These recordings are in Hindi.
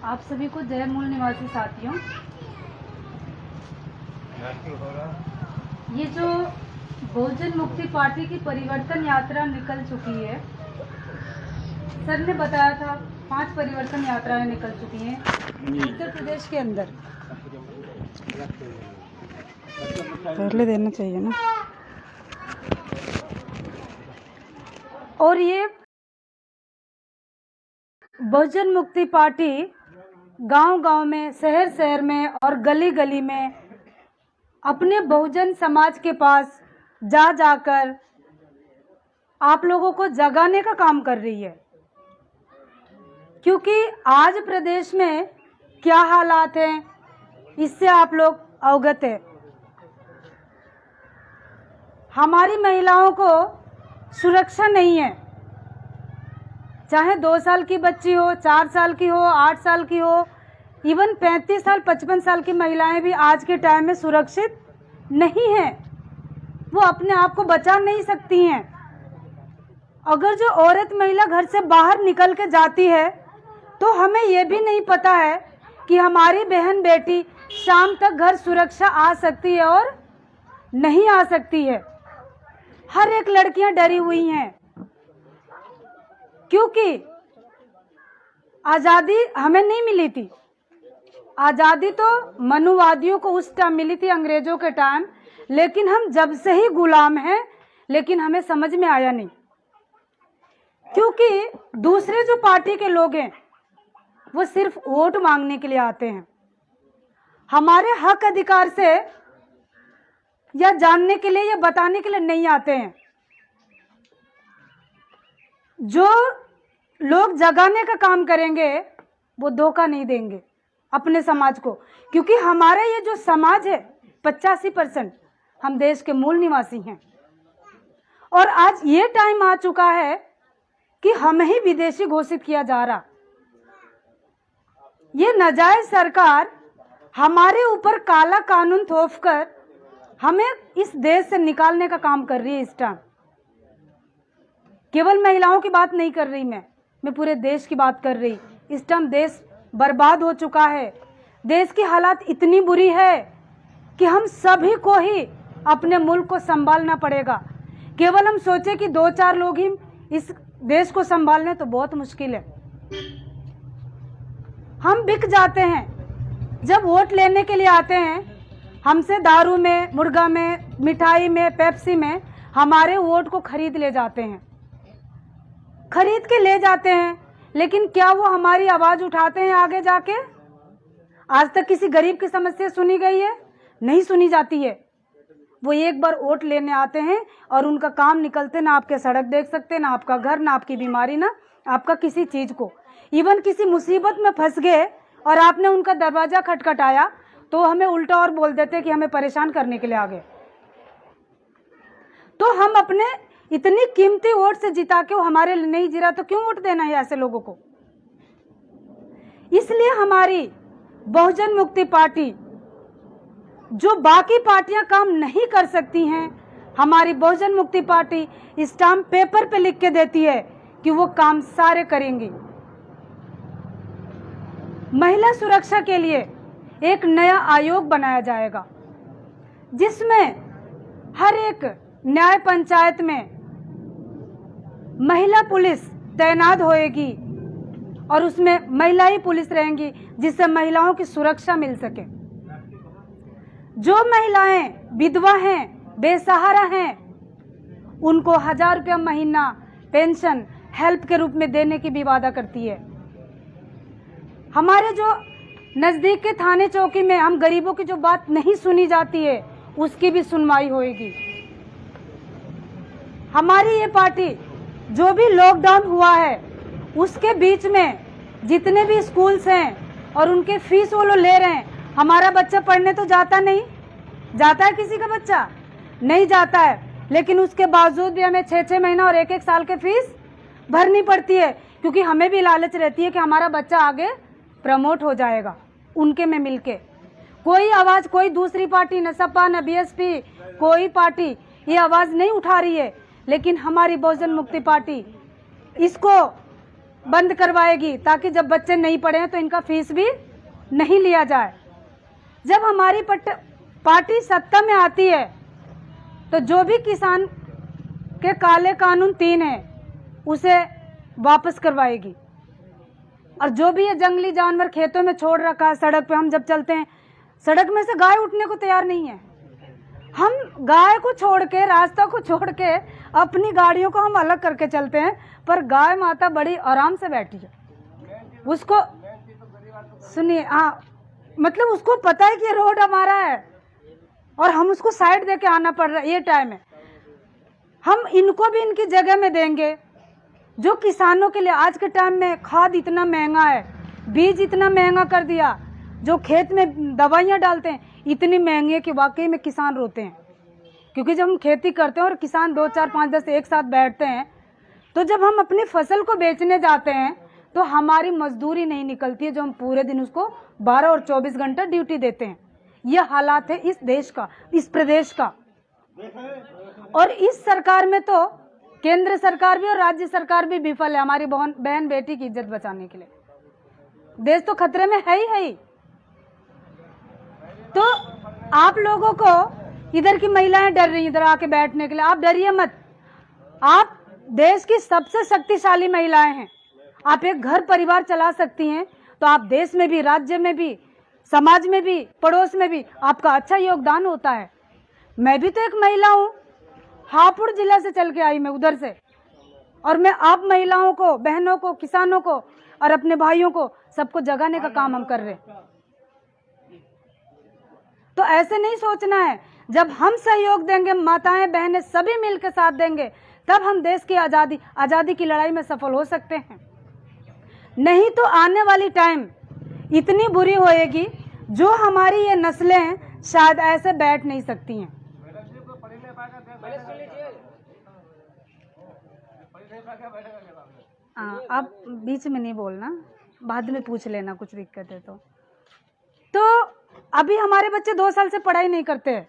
आप सभी को जय मूल निवासी साथियों। ये जो बहुजन मुक्ति पार्टी की परिवर्तन यात्रा निकल चुकी है, सर ने बताया था 5 परिवर्तन यात्राएं निकल चुकी हैं उत्तर प्रदेश के अंदर। पहले देना चाहिए ना। और ये बहुजन मुक्ति पार्टी गांव-गांव में, शहर-शहर में और गली-गली में अपने बहुजन समाज के पास जा जाकर आप लोगों को जगाने का काम कर रही है, क्योंकि आज प्रदेश में क्या हालात हैं इससे आप लोग अवगत है। हमारी महिलाओं को सुरक्षा नहीं है, चाहे 2 साल की बच्ची हो, 4 साल की हो, 8 साल की हो, इवन 35 साल 55 साल की महिलाएं भी आज के टाइम में सुरक्षित नहीं हैं। वो अपने आप को बचा नहीं सकती हैं। अगर जो औरत महिला घर से बाहर निकल के जाती है तो हमें ये भी नहीं पता है कि हमारी बहन बेटी शाम तक घर सुरक्षा आ सकती है और नहीं आ सकती है। हर एक लड़कियां डरी हुई हैं, क्योंकि आज़ादी हमें नहीं मिली थी। आज़ादी तो मनुवादियों को उस टाइम मिली थी, अंग्रेजों के टाइम, लेकिन हम जब से ही गुलाम हैं, लेकिन हमें समझ में आया नहीं, क्योंकि दूसरे जो पार्टी के लोग हैं वो सिर्फ वोट मांगने के लिए आते हैं, हमारे हक अधिकार से या जानने के लिए या बताने के लिए नहीं आते हैं। जो लोग जगाने का काम करेंगे वो धोखा नहीं देंगे अपने समाज को, क्योंकि हमारा ये जो समाज है 85% हम देश के मूल निवासी हैं। और आज ये टाइम आ चुका है कि हमें ही विदेशी घोषित किया जा रहा। ये नाजायज सरकार हमारे ऊपर काला कानून थोपकर हमें इस देश से निकालने का काम कर रही है। इस टाइम केवल महिलाओं की बात नहीं कर रही, मैं पूरे देश की बात कर रही। इस टाइम देश बर्बाद हो चुका है, देश की हालात इतनी बुरी है कि हम सभी को ही अपने मुल्क को संभालना पड़ेगा। केवल हम सोचे कि 2-4 लोग ही इस देश को संभालने, तो बहुत मुश्किल है। हम बिक जाते हैं जब वोट लेने के लिए आते हैं। हमसे दारू में, मुर्गा में, मिठाई में, पेप्सी में हमारे वोट को खरीद ले जाते हैं, खरीद के ले जाते हैं। लेकिन क्या वो हमारी आवाज उठाते हैं आगे जाके? आज तक किसी गरीब की समस्या सुनी गई है? नहीं सुनी जाती है। वो एक बार वोट लेने आते हैं और उनका काम निकलते, ना आपके सड़क देख सकते, ना आपका घर, ना आपकी बीमारी, ना आपका किसी चीज को। इवन किसी मुसीबत में फंस गए और आपने उनका दरवाजा खटखटाया तो हमें उल्टा और बोल देते कि हमें परेशान करने के लिए आ गए। तो हम अपने इतनी कीमती वोट से जिता के वो हमारे लिए नहीं जिरा, तो क्यों वोट देना है ऐसे लोगों को? इसलिए हमारी बहुजन मुक्ति पार्टी, जो बाकी पार्टियां काम नहीं कर सकती हैं, हमारी बहुजन मुक्ति पार्टी स्टाम्प पेपर पे लिख के देती है कि वो काम सारे करेंगी। महिला सुरक्षा के लिए एक नया आयोग बनाया जाएगा, जिसमें हर एक न्याय पंचायत में महिला पुलिस तैनात होएगी और उसमें महिला ही पुलिस रहेंगी, जिससे महिलाओं की सुरक्षा मिल सके। जो महिलाएं विधवा हैं, बेसहारा हैं, उनको 1000 रुपया महीना पेंशन हेल्प के रूप में देने की भी वादा करती है। हमारे जो नजदीक के थाने चौकी में हम गरीबों की जो बात नहीं सुनी जाती है, उसकी भी सुनवाई होएगी। हमारी ये पार्टी, जो भी लॉकडाउन हुआ है उसके बीच में जितने भी स्कूल्स हैं और उनके फीस वो लोग ले रहे हैं, हमारा बच्चा पढ़ने तो जाता नहीं, जाता है किसी का बच्चा? नहीं जाता है, लेकिन उसके बावजूद भी हमें 6-6 महीना और 1-1 साल के फीस भरनी पड़ती है, क्योंकि हमें भी लालच रहती है कि हमारा बच्चा आगे प्रमोट हो जाएगा उनके में मिलके। कोई आवाज, कोई दूसरी पार्टी, न सपा न बीएसपी, कोई पार्टी ये आवाज नहीं उठा रही है, लेकिन हमारी बहुजन मुक्ति पार्टी इसको बंद करवाएगी ताकि जब बच्चे नहीं पढ़े तो इनका फीस भी नहीं लिया जाए। जब हमारी पार्टी सत्ता में आती है तो जो भी किसान के काले कानून 3 है उसे वापस करवाएगी, और जो भी ये जंगली जानवर खेतों में छोड़ रखा है, सड़क पे हम जब चलते हैं सड़क में से गाय उठने को तैयार नहीं है। हम गाय को छोड़ के, रास्ता को छोड़ के अपनी गाड़ियों को हम अलग करके चलते हैं, पर गाय माता बड़ी आराम से बैठी है। उसको सुनिए, हाँ, मतलब उसको पता है कि ये रोड हमारा है और हम उसको साइड देके आना पड़ रहा है। ये टाइम है, हम इनको भी इनकी जगह में देंगे। जो किसानों के लिए आज के टाइम में खाद इतना महंगा है, बीज इतना महंगा कर दिया, जो खेत में दवाइयाँ डालते हैं इतनी महंगी है कि वाकई में किसान रोते हैं। क्योंकि जब हम खेती करते हैं और किसान 2, 4, 5, 10 एक साथ बैठते हैं, तो जब हम अपनी फसल को बेचने जाते हैं तो हमारी मजदूरी नहीं निकलती है, जो हम पूरे दिन उसको 12 और 24 घंटा ड्यूटी देते हैं। यह हालात है इस देश का, इस प्रदेश का। और इस सरकार में तो केंद्र सरकार भी और राज्य सरकार भी विफल है हमारी बहन बेटी की इज्जत बचाने के लिए। देश तो खतरे में है ही। तो आप लोगों को, इधर की महिलाएं डर रही इधर आके बैठने के लिए, आप डरिए मत। आप देश की सबसे शक्तिशाली महिलाएं हैं। आप एक घर परिवार चला सकती हैं, तो आप देश में भी, राज्य में भी, समाज में भी, पड़ोस में भी आपका अच्छा योगदान होता है। मैं भी तो एक महिला हूँ, हापुड़ जिला से चल के आई मैं उधर से, और मैं आप महिलाओं को, बहनों को, किसानों को और अपने भाइयों को सबको जगाने का काम हम कर रहे हैं। तो ऐसे नहीं सोचना है, जब हम सहयोग देंगे, माताएं बहनें सभी मिलकर साथ देंगे, तब हम देश की आज़ादी की लड़ाई में सफल हो सकते हैं। नहीं तो आने वाली टाइम इतनी बुरी होएगी, जो हमारी ये नस्लें हैं शायद ऐसे बैठ नहीं सकती हैं। आप बीच में नहीं बोलना, बाद में पूछ लेना कुछ दिक्कत है तो अभी हमारे बच्चे 2 साल से पढ़ाई नहीं करते हैं,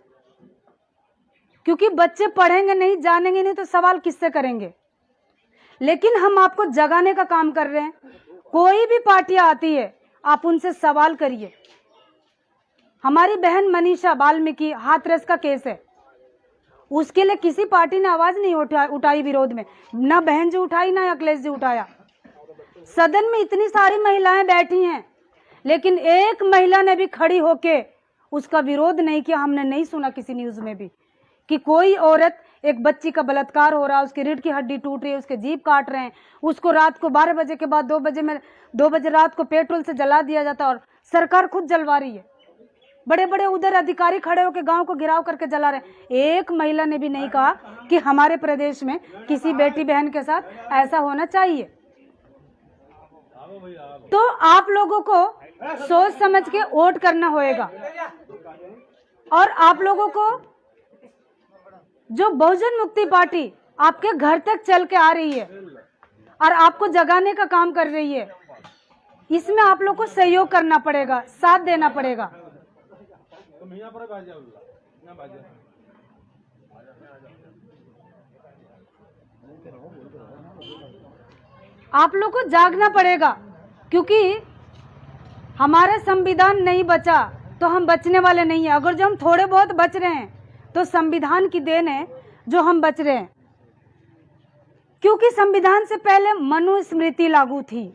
क्योंकि बच्चे पढ़ेंगे नहीं, जानेंगे नहीं तो सवाल किससे करेंगे। लेकिन हम आपको जगाने का काम कर रहे हैं। कोई भी पार्टी आती है आप उनसे सवाल करिए। हमारी बहन मनीषा वाल्मीकि हाथरस का केस है, उसके लिए किसी पार्टी ने आवाज नहीं उठाई विरोध में, ना बहन जी उठाई ना अखिलेश जी उठाया। सदन में इतनी सारी महिलाएं बैठी हैं, लेकिन एक महिला ने भी खड़ी होके उसका विरोध नहीं किया। हमने नहीं सुना किसी न्यूज में भी कि कोई औरत, एक बच्ची का बलात्कार हो रहा है, उसकी रीढ़ की हड्डी टूट रही है, उसके जीभ काट रहे हैं, उसको रात को 12 बजे के बाद 2 बजे रात को पेट्रोल से जला दिया जाता है, और सरकार खुद जलवा रही है। बड़े बड़े उधर अधिकारी खड़े होकर गांव को घिराव करके जला रहे हैं। एक महिला ने भी नहीं कहा कि हमारे प्रदेश में किसी बेटी बहन के साथ ऐसा होना चाहिए। तो आप लोगों को सोच समझ के वोट करना होएगा, और आप लोगों को जो बहुजन मुक्ति पार्टी आपके घर तक चल के आ रही है और आपको जगाने का काम कर रही है, इसमें आप लोग को सहयोग करना पड़ेगा, साथ देना पड़ेगा। आप लोग को जागना पड़ेगा, क्योंकि हमारा संविधान नहीं बचा तो हम बचने वाले नहीं है। अगर जो हम थोड़े बहुत बच रहे हैं तो संविधान की देन है जो हम बच रहे हैं, क्योंकि संविधान से पहले मनुस्मृति लागू थी,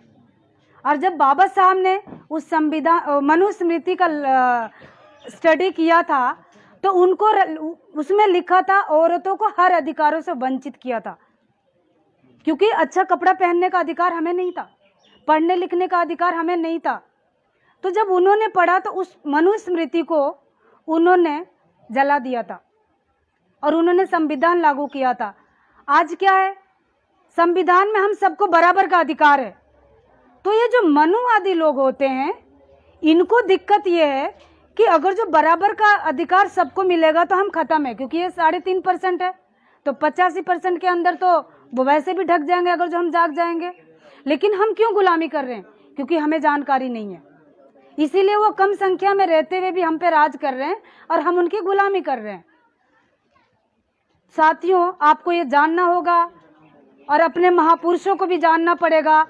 और जब बाबा साहब ने उस संविधान मनुस्मृति का स्टडी किया था तो उनको उसमें लिखा था औरतों को हर अधिकारों से वंचित किया था, क्योंकि अच्छा कपड़ा पहनने का अधिकार हमें नहीं था, पढ़ने लिखने का अधिकार हमें नहीं था। तो जब उन्होंने पढ़ा तो उस मनुस्मृति को उन्होंने जला दिया था और उन्होंने संविधान लागू किया था। आज क्या है, संविधान में हम सबको बराबर का अधिकार है। तो ये जो मनुवादी लोग होते हैं, इनको दिक्कत ये है कि अगर जो बराबर का अधिकार सबको मिलेगा तो हम खत्म है, क्योंकि ये 3.5% है, तो 85% के अंदर तो वो वैसे भी ढक जाएंगे अगर जो हम जाग जाएंगे। लेकिन हम क्यों गुलामी कर रहे हैं? क्योंकि हमें जानकारी नहीं है, इसीलिए वो कम संख्या में रहते हुए भी हम पे राज कर रहे हैं और हम उनकी गुलामी कर रहे हैं। साथियों, आपको ये जानना होगा और अपने महापुरुषों को भी जानना पड़ेगा।